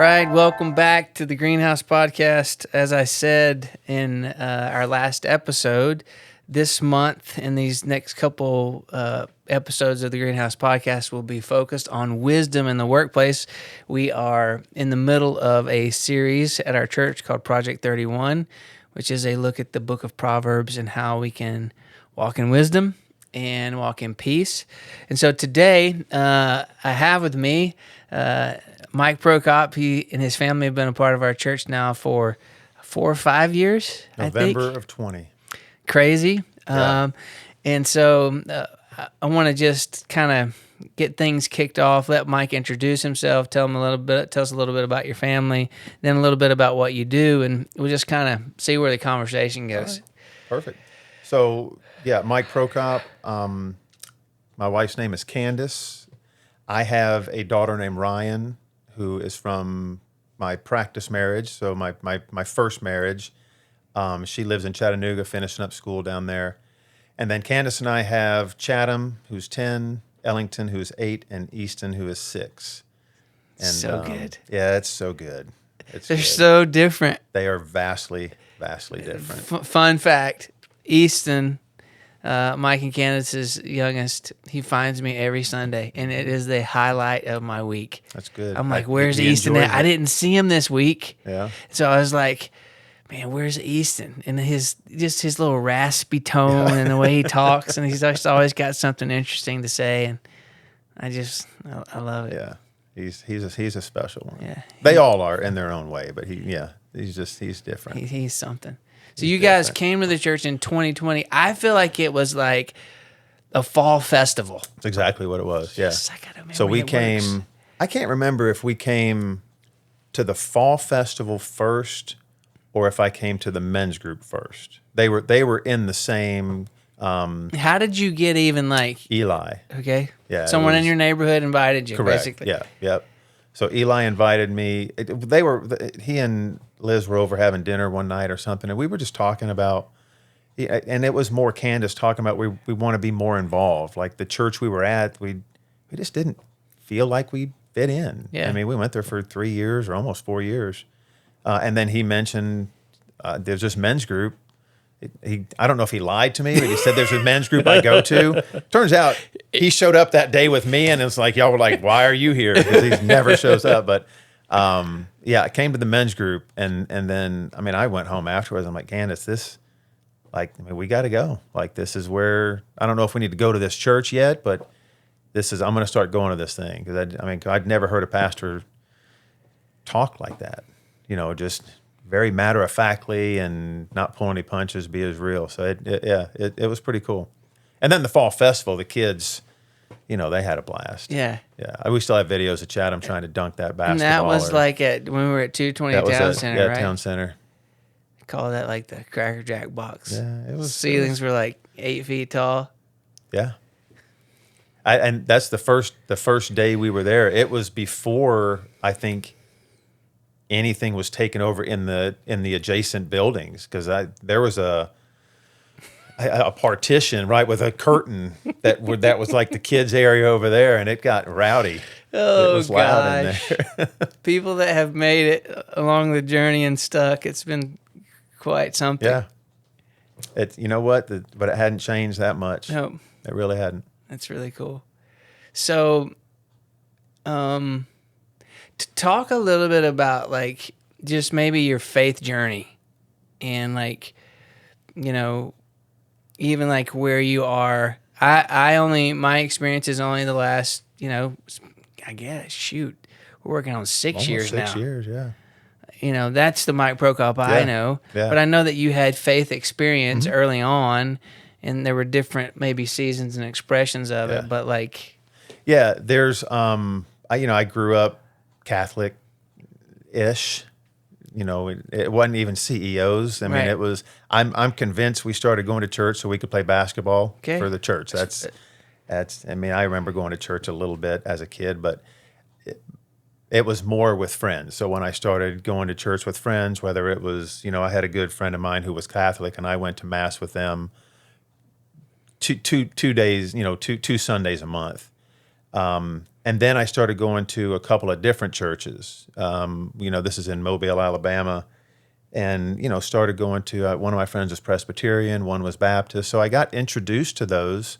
right, welcome back to the Greenhouse Podcast. As I said in our last episode, this month and these next couple episodes of the Greenhouse Podcast will be focused on wisdom in the workplace. We are in the middle of a series at our church called Project 31, which is a look at the book of Proverbs and how we can walk in wisdom and walk in peace. And so today I have with me Mike Prokop. He and his family have been a part of our church now for 4 or 5 years, November I think. of 20. Crazy. Yeah. And so I want to just kind of get things kicked off, let Mike introduce himself, tell us a little bit about your family, then a little bit about what you do, and we'll just kind of see where the conversation goes. Right. Perfect. So, yeah, Mike Prokop. My wife's name is Candace. I have a daughter named Ryan, who is from my practice marriage, so my first marriage. She lives in Chattanooga, finishing up school down there. And then Candace and I have Chatham, who's 10, Ellington, who's 8, and Easton, who is 6. And, so good. Yeah, it's so good. They're so different. They are vastly different. Fun fact, Easton, Mike and Candace's youngest, he finds me every Sunday, and it is the highlight of my week. That's good. I'm like, where's Easton at? I didn't see him this week. Yeah. So I was like, man, where's Easton? And his little raspy tone and the way he talks, and he's just always got something interesting to say, and I love it. Yeah. He's a special one. Yeah. They all are in their own way, but he's different. He's something. So you guys came to the church in 2020. I feel like it was like a fall festival. That's exactly what it was. Yeah. Yes, I gotta remember So we it came. works. I can't remember if we came to the fall festival first, or if I came to the men's group first. They were in the same. How did you get even like Eli. okay? Yeah, it Someone in was- your neighborhood invited you, Correct. basically. Yeah. Yep. So Eli invited me. He and Liz were over having dinner one night or something, and we were just talking about. And it was more Candace talking about we want to be more involved. Like the church we were at, we just didn't feel like we fit in. Yeah. I mean, we went there for 3 years or almost 4 years, and then he mentioned there's this men's group. I don't know if he lied to me, but he said there's a men's group I go to. Turns out he showed up that day with me, and it's like y'all were like, "Why are you here?" Because he never shows up. But yeah, I came to the men's group, and then I went home afterwards. I'm like, Candace, we got to go. Like, this is where I don't know if we need to go to this church yet, but I'm going to start going to this thing because I'd never heard a pastor talk like that. Just very matter-of-factly and not pull any punches, be as real. So it was pretty cool. And then the fall festival, the kids, they had a blast. Yeah. Yeah. We still have videos of Chatham trying to dunk that basketball. And that was like when we were at 220 Town Center, right? Town Center. Call that like the Cracker Jack box. Yeah, it was. Ceilings were like 8 feet tall. Yeah. And that's the first day we were there. It was before, I think, anything was taken over in the adjacent buildings, because there was a partition right with a curtain that was like the kids area over there, and it got rowdy. Oh, it was loud gosh. in there. People that have made it along the journey and stuck, it's been quite something. Yeah. You know what? But it hadn't changed that much. No, It really hadn't. that's really cool. So, to talk a little bit about like just maybe your faith journey and like, even like where you are. My experience is only the last, I guess, we're working on 6 Almost years now. 6 years, yeah. That's the Mike Prokop I know. Yeah. But I know that you had faith experience early on, and there were different maybe seasons and expressions of it. But like, yeah, there's I grew up Catholic-ish. It wasn't even CEOs. I mean, Right. it was. I'm convinced we started going to church so we could play basketball for the church. That's. I remember going to church a little bit as a kid, but it was more with friends. So when I started going to church with friends, whether it was, I had a good friend of mine who was Catholic, and I went to mass with them two days, two Sundays a month. And then I started going to a couple of different churches. This is in Mobile, Alabama. And, started going to, one of my friends was Presbyterian, one was Baptist. So I got introduced to those.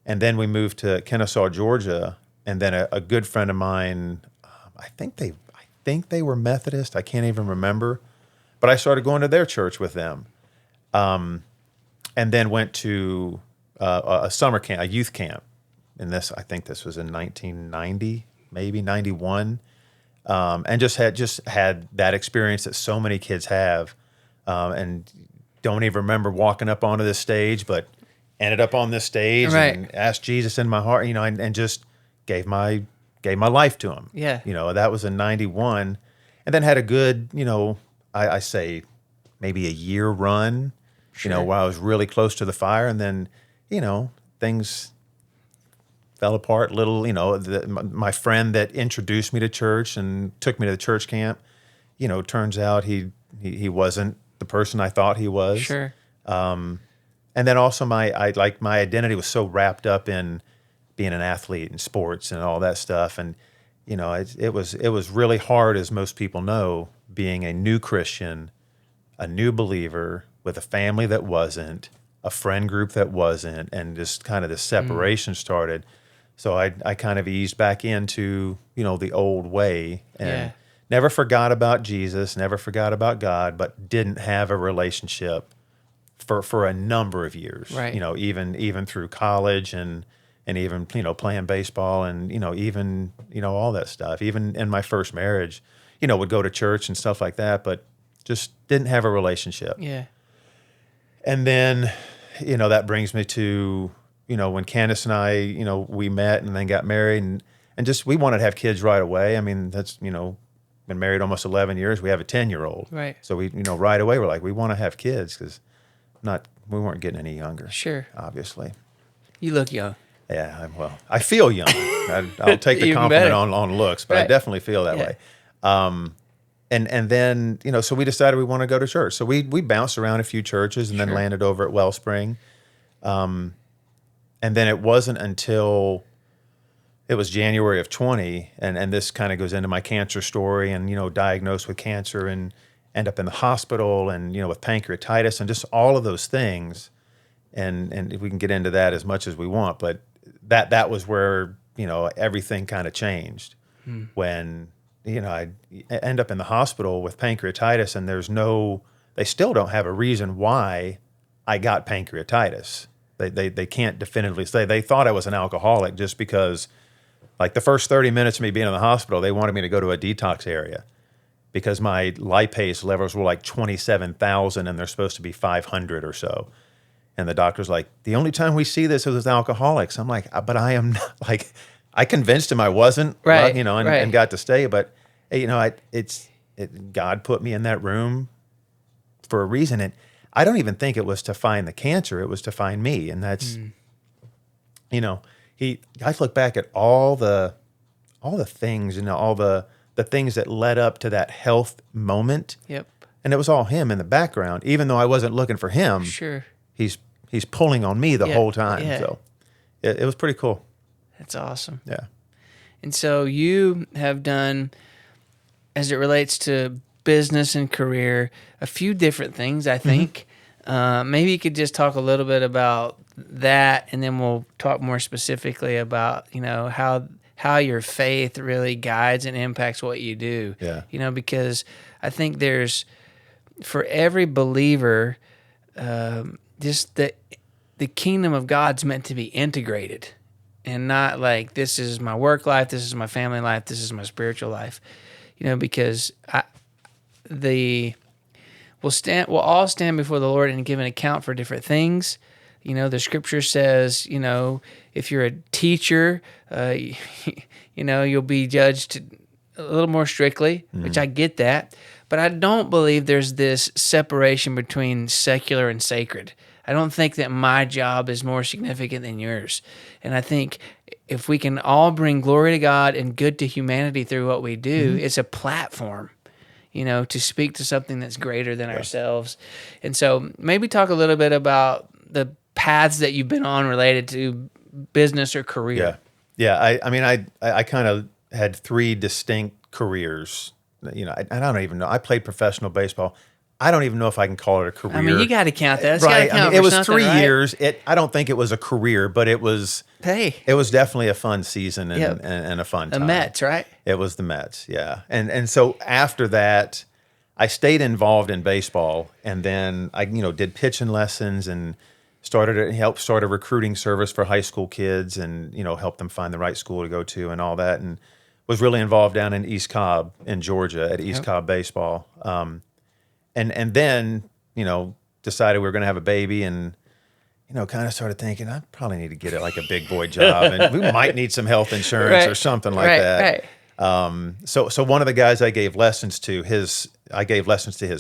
And then we moved to Kennesaw, Georgia. And then a good friend of mine, I think they were Methodist. I can't even remember. But I started going to their church with them. And then went to a summer camp, a youth camp. And I think this was in 1990, maybe 91. And just had that experience that so many kids have, and don't even remember walking up onto this stage, but ended up on this stage and asked Jesus in my heart, and just gave my life to him. Yeah. That was in 91. And then had a good, I say maybe a year run, while I was really close to the fire. And then, things fell apart a little. My friend that introduced me to church and took me to the church camp, turns out he wasn't the person I thought he was. Sure. And then also my identity was so wrapped up in being an athlete and sports and all that stuff. And, it was really hard, as most people know, being a new Christian, a new believer with a family that wasn't, a friend group that wasn't, and just kind of this separation started. So I kind of eased back into, the old way, and never forgot about Jesus, never forgot about God, but didn't have a relationship for a number of years. Right. Even through college and even, playing baseball and, even, all that stuff. Even in my first marriage, would go to church and stuff like that, but just didn't have a relationship. Yeah. And then, that brings me to, when Candace and I, we met and then got married and just, we wanted to have kids right away. I mean, that's, been married almost 11 years. We have a 10-year-old. Right. So we, right away, we're like, we want to have kids because we weren't getting any younger. Sure. Obviously. You look young. Yeah, I feel young. I'll take the compliment on looks, but I definitely feel that way. And then, so we decided we want to go to church. So we bounced around a few churches and then landed over at Wellspring. And then it wasn't until it was January of 20, and this kind of goes into my cancer story and, diagnosed with cancer and end up in the hospital and, with pancreatitis and just all of those things. And we can get into that as much as we want, but that was where, everything kind of changed when, I end up in the hospital with pancreatitis and they still don't have a reason why I got pancreatitis. They can't definitively say. They thought I was an alcoholic just because, like, the first 30 minutes of me being in the hospital, they wanted me to go to a detox area because my lipase levels were like 27,000 and they're supposed to be 500 or so. And the doctor's like, the only time we see this is with alcoholics. I'm like, but I am not, like, I convinced him I wasn't, right, and got to stay. But, God put me in that room for a reason. And I don't even think it was to find the cancer. It was to find me. And that's, I look back at all the things, all the things that led up to that health moment. Yep. And it was all him in the background, even though I wasn't looking for him. Sure. He's pulling on me the whole time. Yeah. So it was pretty cool. That's awesome. Yeah. And so you have done, as it relates to business and career, a few different things, I think. Maybe you could just talk a little bit about that, and then we'll talk more specifically about, how your faith really guides and impacts what you do. Yeah. Because I think there's, for every believer, just the kingdom of God's meant to be integrated and not like, this is my work life, this is my family life, this is my spiritual life, because we'll all stand before the Lord and give an account for different things. The scripture says, if you're a teacher, you'll be judged a little more strictly, which I get that. But I don't believe there's this separation between secular and sacred. I don't think that my job is more significant than yours. And I think if we can all bring glory to God and good to humanity through what we do, it's a platform, to speak to something that's greater than ourselves. And so maybe talk a little bit about the paths that you've been on related to business or career. Yeah, I mean, I kind of had three distinct careers. You know, I don't even know. I played professional baseball. I don't even know if I can call it a career. I mean, you got to count that. It's Right. gotta count it for was something, 3 right? years. I don't think it was a career, but it was Hey, definitely a fun season and, Yep. and a fun the time. Mets, right? It was the Mets, yeah. And so after that, I stayed involved in baseball, and then I did pitching lessons and helped start a recruiting service for high school kids, and helped them find the right school to go to and all that, and was really involved down in East Cobb in Georgia at East Cobb baseball. And then decided we were going to have a baby, and kind of started thinking I probably need to get it like a big boy job, and we might need some health insurance or something like that. Right. So one of the guys I gave lessons to his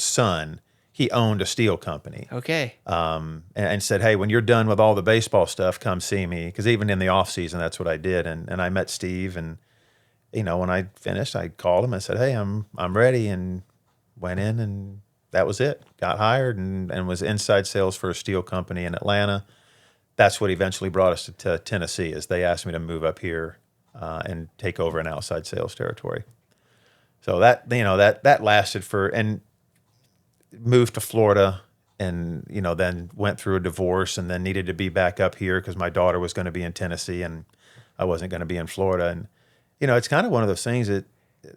son. He owned a steel company. Okay. And said, hey, when you're done with all the baseball stuff, come see me. Because even in the off season, that's what I did. And I met Steve, and when I finished, I called him and said, hey, I'm ready, and went in, and that was it. Got hired and was inside sales for a steel company in Atlanta. That's what eventually brought us to Tennessee, is they asked me to move up here and take over an outside sales territory. So that lasted and moved to Florida, and then went through a divorce, and then needed to be back up here because my daughter was going to be in Tennessee and I wasn't going to be in Florida. And it's kind of one of those things that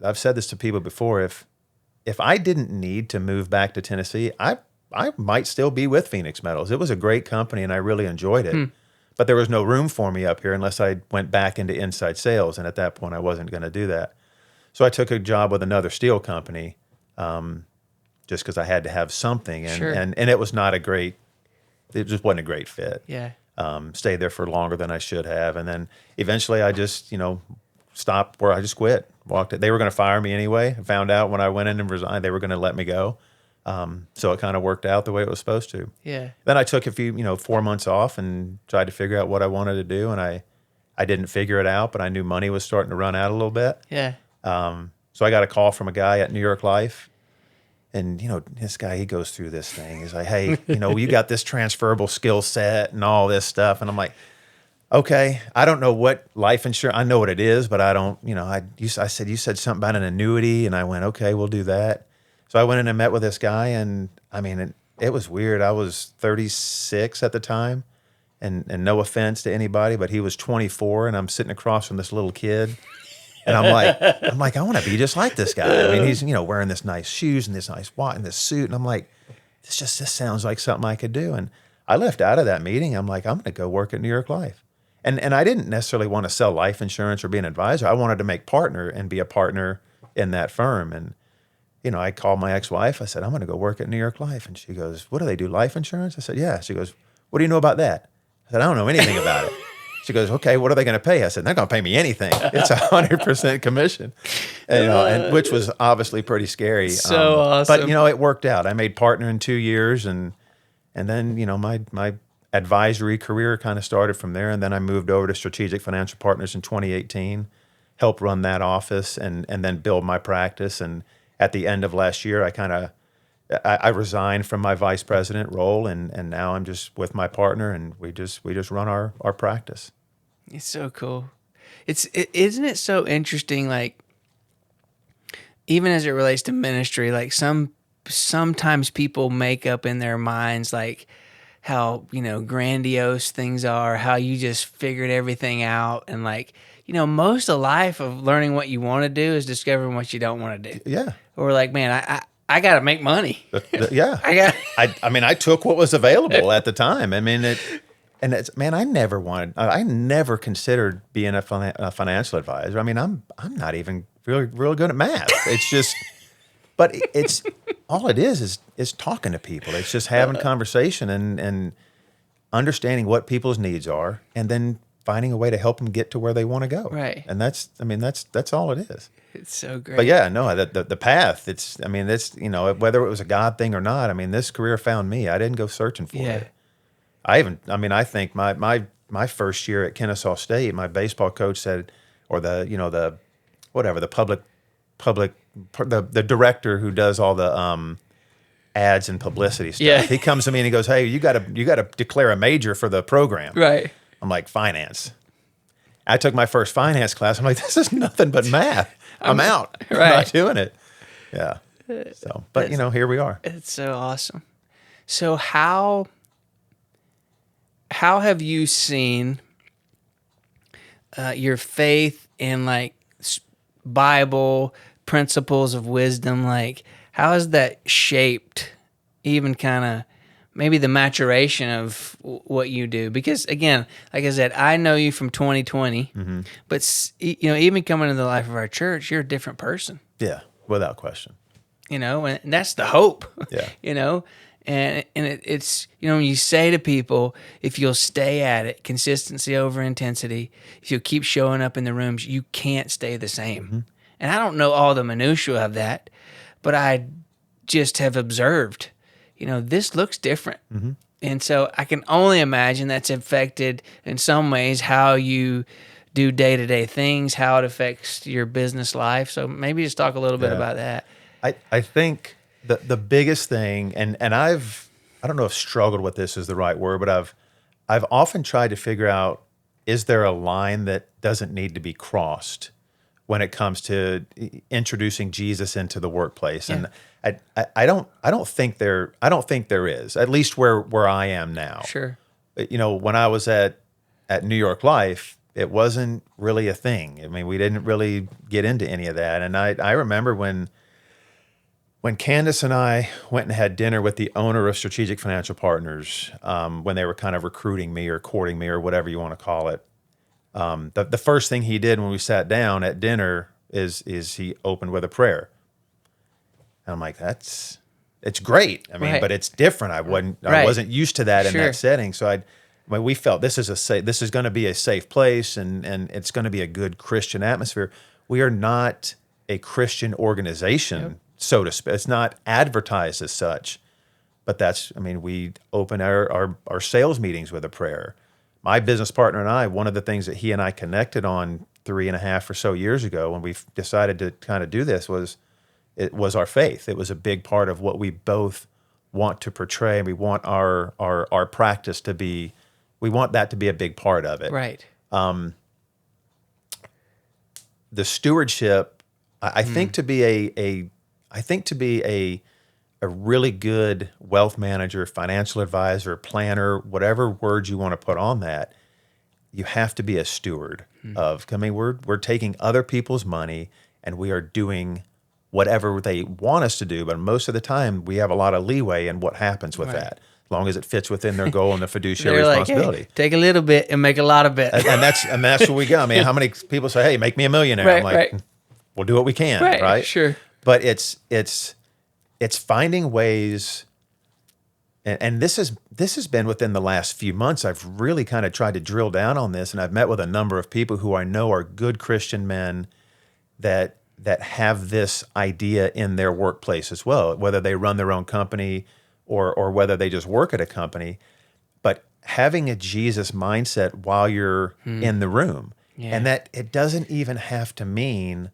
I've said this to people before. If I didn't need to move back to Tennessee, I might still be with Phoenix Metals. It was a great company, and I really enjoyed it. But there was no room for me up here unless I went back into inside sales, and at that point, I wasn't going to do that. So I took a job with another steel company, just because I had to have something, and it was not it just wasn't a great fit. Yeah. Stayed there for longer than I should have, and then eventually I just stopped where I just quit. They were going to fire me anyway. I found out when I went in and resigned, they were going to let me go. So it kind of worked out the way it was supposed to. Yeah. Then I took 4 months off and tried to figure out what I wanted to do, and I didn't figure it out, but I knew money was starting to run out a little bit. Yeah. So I got a call from a guy at New York Life, and this guy, he goes through this thing. He's like, hey, you got this transferable skill set and all this stuff, and I'm like, okay, I don't know what life insurance. I know what it is, but I don't. I said, you said something about an annuity, and I went, okay, we'll do that. So I went in and met with this guy, and I mean, it was weird. I was 36 at the time, and no offense to anybody, but he was 24, and I'm sitting across from this little kid, and I'm like, I want to be just like this guy. I mean, he's wearing this nice shoes and this nice watch and this suit, and I'm like, this sounds like something I could do. And I left out of that meeting. I'm like, I'm going to go work at New York Life. And I didn't necessarily want to sell life insurance or be an advisor. I wanted to make partner and be a partner in that firm. And I called my ex-wife. I said, I'm going to go work at New York Life. And she goes, what do they do, life insurance? I said, yeah. She goes, what do you know about that? I said, I don't know anything about it. She goes, okay, what are they going to pay? I said, they're going to pay me anything. It's 100% commission, and which was obviously pretty scary. So awesome. But, it worked out. I made partner in 2 years, and then, my advisory career kind of started from there. And then I moved over to Strategic Financial Partners in 2018, helped run that office, and then build my practice. And at the end of last year, I resigned from my vice president role, and now I'm just with my partner, and we just run our practice. It's so cool. Isn't it so interesting? Like, even as it relates to ministry, like sometimes people make up in their minds like how grandiose things are, how you just figured everything out, and like most of life of learning what you want to do is discovering what you don't want to do. Yeah. Or like, man, I got to make money. Yeah. I took what was available at the time. I mean, I never considered being a financial advisor. I mean, I'm not even really good at math. It's just, but it's all it is talking to people. It's just having conversation and understanding what people's needs are, and then finding a way to help them get to where they want to go. Right. And that's all it is. It's so great. But yeah, no, the path, whether it was a God thing or not, I mean, this career found me. I didn't go searching for it. I think my first year at Kennesaw State, my baseball coach said, or the director who does all the ads and publicity stuff. Yeah. He comes to me and he goes, "Hey, you got to declare a major for the program." Right. I'm like, finance. I took my first finance class. I'm like, this is nothing but math. I'm out. I'm not doing it. Yeah. So, but here we are. It's so awesome. So how have you seen your faith in like Bible principles of wisdom? Like, how has that shaped even kind of maybe the maturation of what you do? Because again, like I said, I know you from 2020, but even coming into the life of our church, you're a different person. Yeah, without question. And that's the hope. Yeah. And it's when you say to people, if you'll stay at it, consistency over intensity, if you'll keep showing up in the rooms, you can't stay the same. And I don't know all the minutiae of that, but I just have observed, this looks different. And so I can only imagine that's affected in some ways how you do day-to-day things, how it affects your business life. So maybe just talk a little bit about that. I think the biggest thing, and I don't know if struggled with this is the right word, but I've often tried to figure out, is there a line that doesn't need to be crossed when it comes to introducing Jesus into the workplace? Yeah. And I don't think there is, at least where I am now. Sure. When I was at New York Life, it wasn't really a thing. I mean, we didn't really get into any of that. And I remember when Candace and I went and had dinner with the owner of Strategic Financial Partners, when they were kind of recruiting me or courting me or whatever you want to call it, the first thing he did when we sat down at dinner is he opened with a prayer. And I'm like, it's great. I mean, but it's different. I wasn't used to that in that setting. So we felt this is going to be a safe place and it's going to be a good Christian atmosphere. We are not a Christian organization, so to speak. It's not advertised as such, but we open our sales meetings with a prayer. My business partner and I, one of the things that he and I connected on 3.5 or so years ago when we decided to kind of do this was our faith. It was a big part of what we both want to portray, and we want our practice to be. We want that to be a big part of it. Right. The stewardship, I think to be a really good wealth manager, financial advisor, planner, whatever words you want to put on that, you have to be a steward of. I mean, we're taking other people's money and we are doing whatever they want us to do, but most of the time we have a lot of leeway in what happens with that, as long as it fits within their goal and the fiduciary responsibility. Hey, take a little bit and make a lot of it. and that's what we got. I mean, how many people say, "Hey, make me a millionaire"? I'm like, we'll do what we can, right? Sure. But it's finding ways, and this has been within the last few months. I've really kind of tried to drill down on this, and I've met with a number of people who I know are good Christian men that have this idea in their workplace as well, whether they run their own company or whether they just work at a company. But having a Jesus mindset while you're in the room, and that it doesn't even have to mean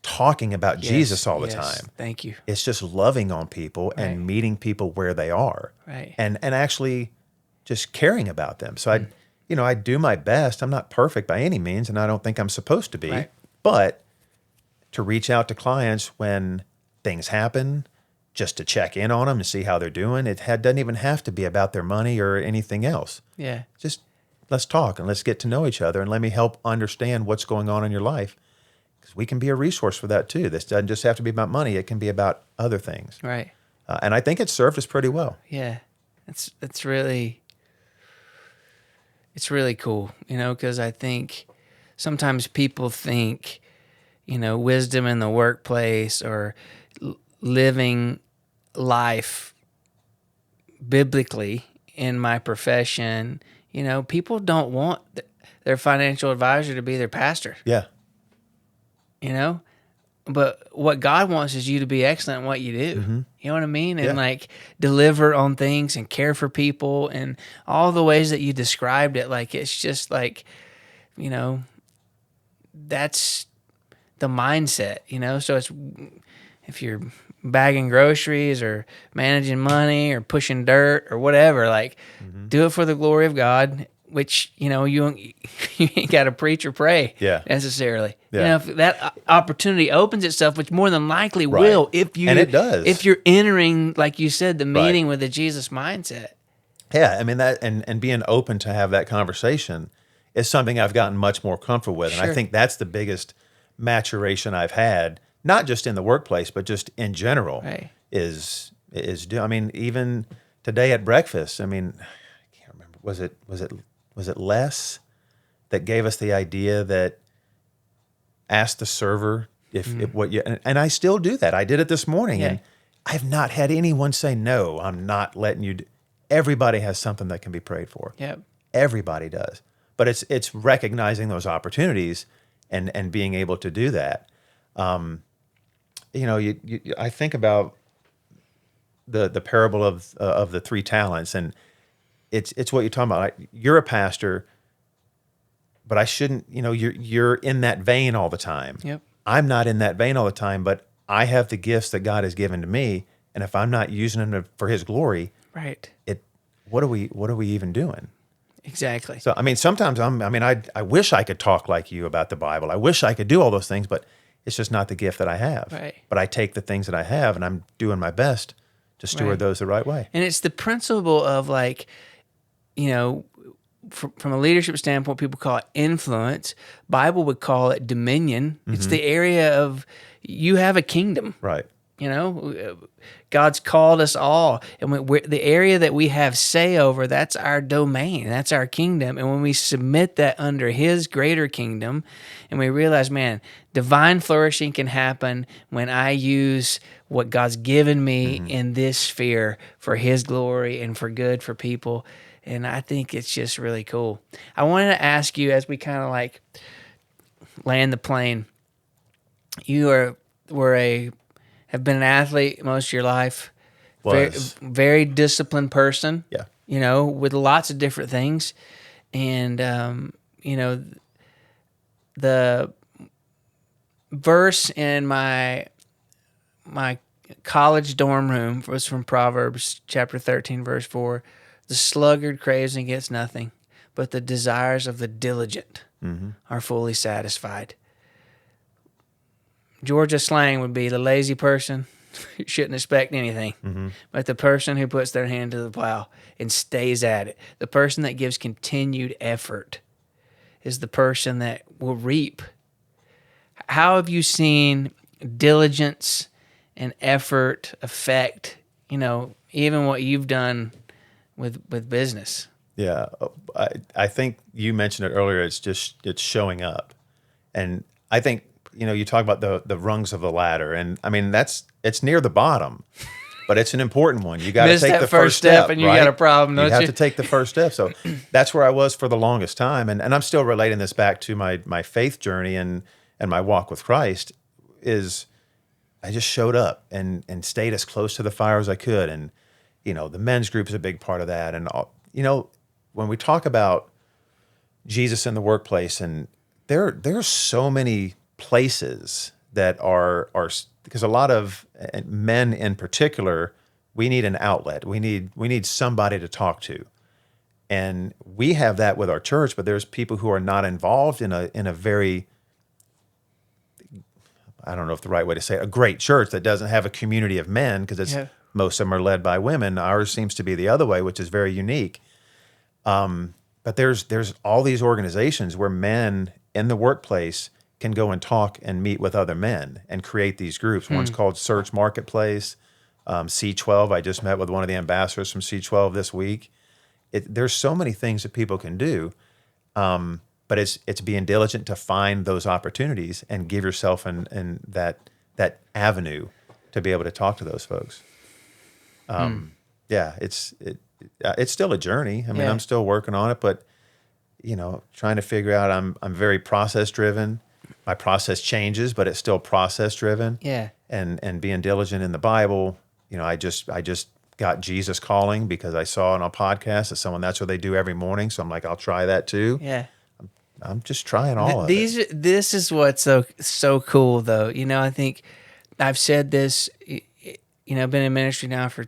talking about Jesus all the time. Thank you. It's just loving on people and meeting people where they are, and actually just caring about them. So I do my best. I'm not perfect by any means, and I don't think I'm supposed to be, but to reach out to clients when things happen, just to check in on them and see how they're doing. It doesn't even have to be about their money or anything else. Yeah. Just let's talk and let's get to know each other, and let me help understand what's going on in your life. Because we can be a resource for that too. This doesn't just have to be about money. It can be about other things. Right. And I think it's served us pretty well. Yeah. It's really cool, because I think sometimes people think, wisdom in the workplace or living life biblically in my profession, people don't want their financial advisor to be their pastor. Yeah. But what God wants is you to be excellent in what you do. Mm-hmm. You know what I mean? And deliver on things and care for people and all the ways that you described it. Like, it's just like, that's the mindset, So it's, if you're bagging groceries or managing money or pushing dirt or whatever, do it for the glory of God which, you ain't got to preach or pray necessarily. Yeah. If that opportunity opens itself, which more than likely Right. will, And it does. if you're entering, like you said, the meeting with a Jesus mindset. Yeah, I mean that, and being open to have that conversation is something I've gotten much more comfortable with, and I think that's the biggest maturation I've had, not just in the workplace, but just in general. Right. I mean, even today at breakfast, I mean, I can't remember. Was it Les that gave us the idea that ask the server if what you, and I still do that. I did it this morning, and I've not had anyone say no. I'm not letting you. Everybody has something that can be prayed for. Yep. Everybody does. But it's recognizing those opportunities and being able to do that. I think about the parable of the 3 talents, and it's what you're talking about. You're a pastor, but I shouldn't. You're in that vein all the time. Yep. I'm not in that vein all the time, but I have the gifts that God has given to me, and if I'm not using them for His glory, right. What are we even doing? Exactly. So, I mean, sometimes I wish I could talk like you about the Bible. I wish I could do all those things, but it's just not the gift that I have. Right. But I take the things that I have, and I'm doing my best to steward those the right way. And it's the principle of, like, from a leadership standpoint, people call it influence. Bible would call it dominion. Mm-hmm. It's the area of, you have a kingdom. Right. God's called us all, and the area that we have say over, that's our domain, that's our kingdom. And when we submit that under His greater kingdom, and we realize, man, divine flourishing can happen when I use what God's given me in this sphere for His glory and for good for people. And I think it's just really cool. I wanted to ask you, as we kind of like land the plane, you have been an athlete most of your life. Very disciplined person. Yeah. With lots of different things. And, the verse in my college dorm room was from Proverbs chapter 13, verse 4. The sluggard craves and gets nothing, but the desires of the diligent are fully satisfied. Georgia slang would be the lazy person shouldn't expect anything, but the person who puts their hand to the plow and stays at it, the person that gives continued effort, is the person that will reap. How have you seen diligence and effort affect, even what you've done with business? Yeah, I think you mentioned it earlier. It's showing up, and I think you talk about the rungs of the ladder, and I mean it's near the bottom, but it's an important one. You got to take the first step, and you got a problem. Don't you have to take the first step. So that's where I was for the longest time, and I'm still relating this back to my faith journey and my walk with Christ. Is I just showed up and stayed as close to the fire as I could, and the men's group is a big part of that, and when we talk about Jesus in the workplace, and there's so many places that are because a lot of men in particular, we need an outlet. We need somebody to talk to, and we have that with our church. But there's people who are not involved in a very, I don't know if the right way to say it, a great church that doesn't have a community of men, because most of them are led by women. Ours seems to be the other way, which is very unique. But there's all these organizations where men in the workplace can go and talk and meet with other men and create these groups. One's called Search Marketplace, C12. I just met with one of the ambassadors from C12 this week. There's so many things that people can do, but it's being diligent to find those opportunities and give yourself and that avenue to be able to talk to those folks. Yeah, it's still a journey. I mean, I'm still working on it, but trying to figure out. I'm very process driven. My process changes, but it's still process driven. Yeah. And being diligent in the Bible. I just got Jesus Calling because I saw on a podcast that that's what they do every morning. So I'm like, I'll try that too. Yeah. I'm just trying all of it. This is what's so cool, though. I think I've said this. I've been in ministry now for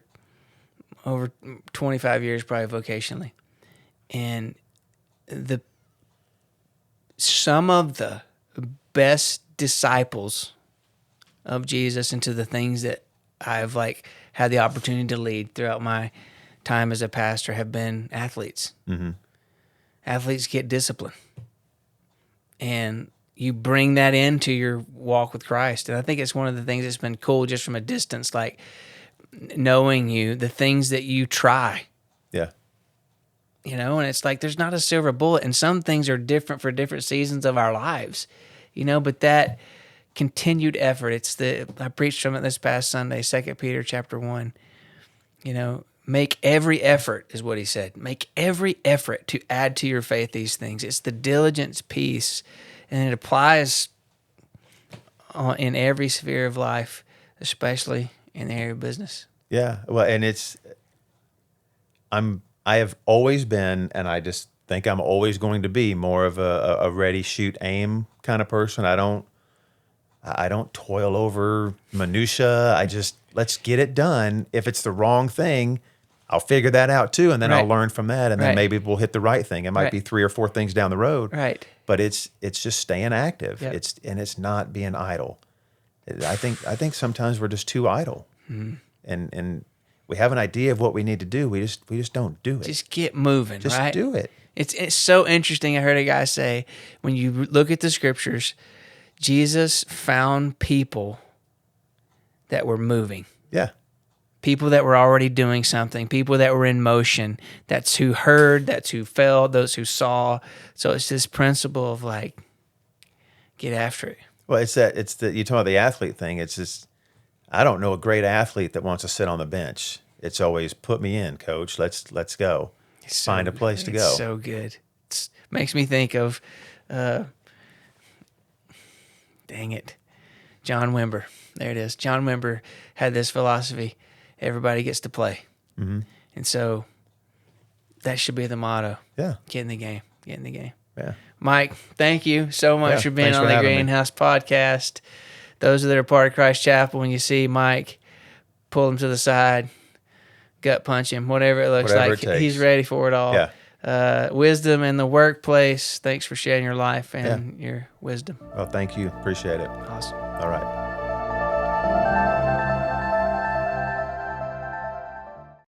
over 25 years, probably vocationally, and some of the best disciples of Jesus into the things that I've like had the opportunity to lead throughout my time as a pastor have been athletes. Mm-hmm. Athletes get discipline, and you bring that into your walk with Christ. And I think it's one of the things that's been cool just from a distance, like knowing you, the things that you try. Yeah. And it's like there's not a silver bullet, and some things are different for different seasons of our lives, but that continued effort, I preached from it this past Sunday, 2 Peter chapter 1, make every effort is what he said. Make every effort to add to your faith these things. It's the diligence piece, and it applies in every sphere of life, especially in the area of business. Yeah. Well, and I have always been, and I just think I'm always going to be more of a ready, shoot, aim kind of person. I don't toil over minutia. Let's get it done. If it's the wrong thing, I'll figure that out too, and then I'll learn from that, and then maybe we'll hit the right thing. It might be 3 or 4 things down the road. Right. But it's just staying active. Yep. It's not being idle. I think sometimes we're just too idle. Mm-hmm. And we have an idea of what we need to do. We just don't do it. Just get moving, just right? do it. It's so interesting. I heard a guy say, when you look at the scriptures, Jesus found people that were moving. Yeah. People that were already doing something, people that were in motion. That's who heard, that's who felt, those who saw. So it's this principle of like, get after it. Well, you talk about the athlete thing. It's just, I don't know a great athlete that wants to sit on the bench. It's always put me in, coach. Let's go. Find a place to go. It's so good. It makes me think of, dang it, John Wimber. There it is. John Wimber had this philosophy: everybody gets to play. Mm-hmm. And so that should be the motto. Yeah. Get in the game. Get in the game. Yeah. Mike, thank you so much for being on the Greenhouse Podcast. Those that are part of Christ Chapel, when you see Mike, pull him to the side, gut punch him, whatever it looks like. He's ready for it all. Yeah. Wisdom in the workplace. Thanks for sharing your life and your wisdom. Well, thank you. Appreciate it. Awesome. All right.